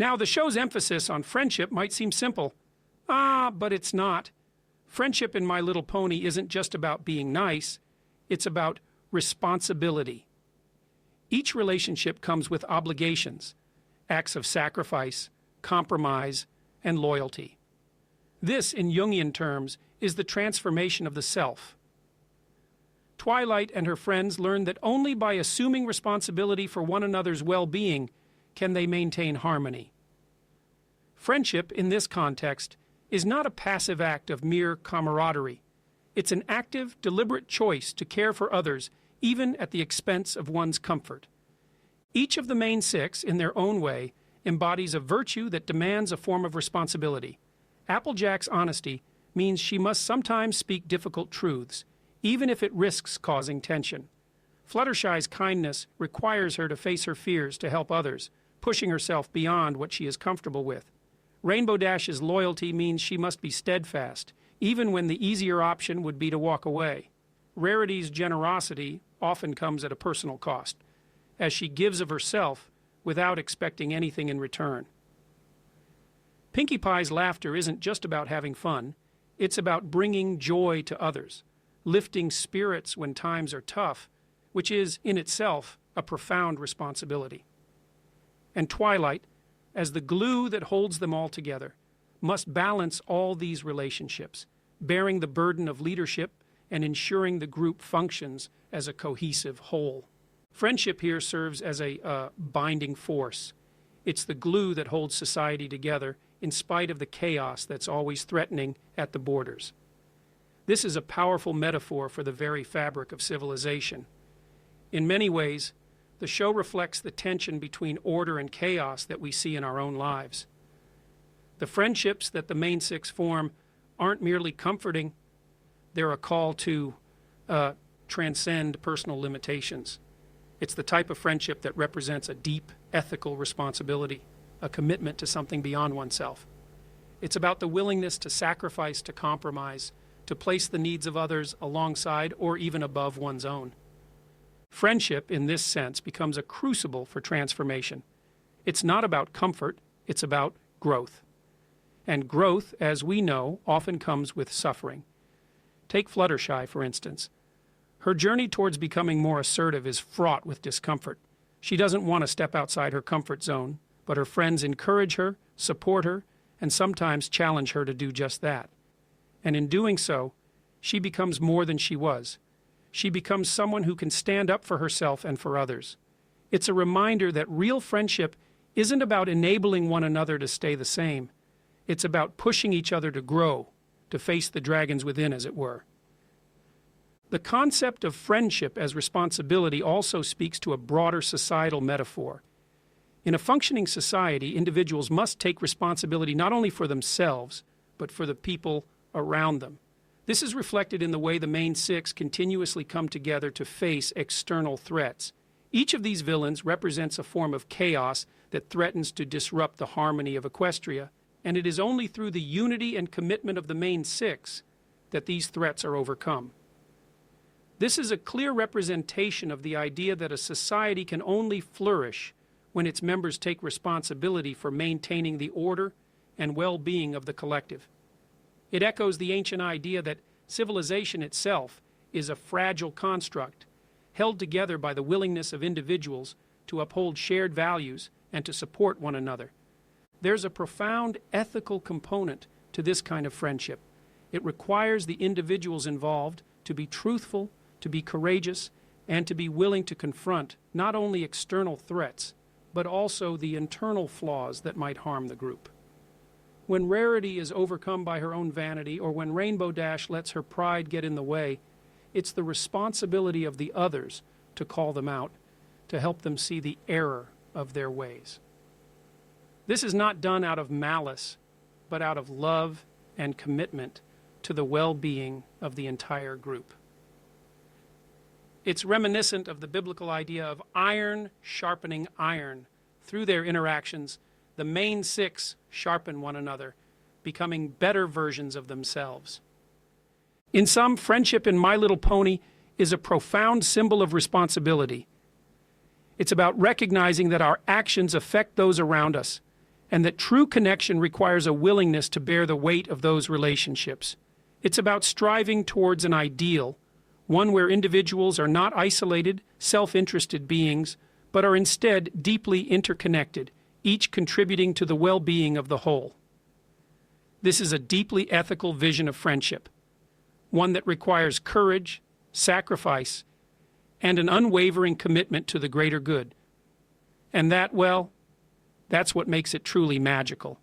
Now, the show's emphasis on friendship might seem simple. But it's not. Friendship in My Little Pony isn't just about being nice, it's about responsibility. Each relationship comes with obligations, acts of sacrifice, compromise, and loyalty. This, in Jungian terms, is the transformation of the self. Twilight and her friends learn that only by assuming responsibility for one another's well-being can they maintain harmony. Friendship, in this context, is not a passive act of mere camaraderie. It's an active, deliberate choice to care for others, even at the expense of one's comfort. Each of the main six, in their own way, embodies a virtue that demands a form of responsibility. Applejack's honesty means she must sometimes speak difficult truths, even if it risks causing tension. Fluttershy's kindness requires her to face her fears to help others, pushing herself beyond what she is comfortable with. Rainbow Dash's loyalty means she must be steadfast, even when the easier option would be to walk away. Rarity's generosity often comes at a personal cost, as she gives of herself without expecting anything in return. Pinkie Pie's laughter isn't just about having fun, it's about bringing joy to others, lifting spirits when times are tough, which is, in itself, a profound responsibility. And Twilight, as the glue that holds them all together, must balance all these relationships, bearing the burden of leadership and ensuring the group functions as a cohesive whole. Friendship here serves as a binding force. It's the glue that holds society together in spite of the chaos that's always threatening at the borders. This is a powerful metaphor for the very fabric of civilization. In many ways, the show reflects the tension between order and chaos that we see in our own lives. The friendships that the main six form aren't merely comforting, they're a call to transcend personal limitations. It's the type of friendship that represents a deep ethical responsibility, a commitment to something beyond oneself. It's about the willingness to sacrifice, to compromise, to place the needs of others alongside or even above one's own. Friendship, in this sense, becomes a crucible for transformation. It's not about comfort, it's about growth. And growth, as we know, often comes with suffering. Take Fluttershy, for instance. Her journey towards becoming more assertive is fraught with discomfort. She doesn't want to step outside her comfort zone, but her friends encourage her, support her, and sometimes challenge her to do just that. And in doing so, she becomes more than she was. She becomes someone who can stand up for herself and for others. It's a reminder that real friendship isn't about enabling one another to stay the same. It's about pushing each other to grow, to face the dragons within, as it were. The concept of friendship as responsibility also speaks to a broader societal metaphor. In a functioning society, individuals must take responsibility not only for themselves, but for the people around them. This is reflected in the way the main six continuously come together to face external threats. Each of these villains represents a form of chaos that threatens to disrupt the harmony of Equestria, and it is only through the unity and commitment of the main six that these threats are overcome. This is a clear representation of the idea that a society can only flourish when its members take responsibility for maintaining the order and well-being of the collective. It echoes the ancient idea that civilization itself is a fragile construct, held together by the willingness of individuals to uphold shared values and to support one another. There's a profound ethical component to this kind of friendship. It requires the individuals involved to be truthful, to be courageous, and to be willing to confront not only external threats, but also the internal flaws that might harm the group. When Rarity is overcome by her own vanity, or when Rainbow Dash lets her pride get in the way, it's the responsibility of the others to call them out, to help them see the error of their ways. This is not done out of malice, but out of love and commitment to the well-being of the entire group. It's reminiscent of the biblical idea of iron sharpening iron. Through their interactions, the main six sharpen one another, becoming better versions of themselves. In sum, friendship in My Little Pony is a profound symbol of responsibility. It's about recognizing that our actions affect those around us, and that true connection requires a willingness to bear the weight of those relationships. It's about striving towards an ideal, one where individuals are not isolated, self-interested beings, but are instead deeply interconnected, each contributing to the well-being of the whole. This is a deeply ethical vision of friendship, one that requires courage, sacrifice, and an unwavering commitment to the greater good. And that, well, that's what makes it truly magical.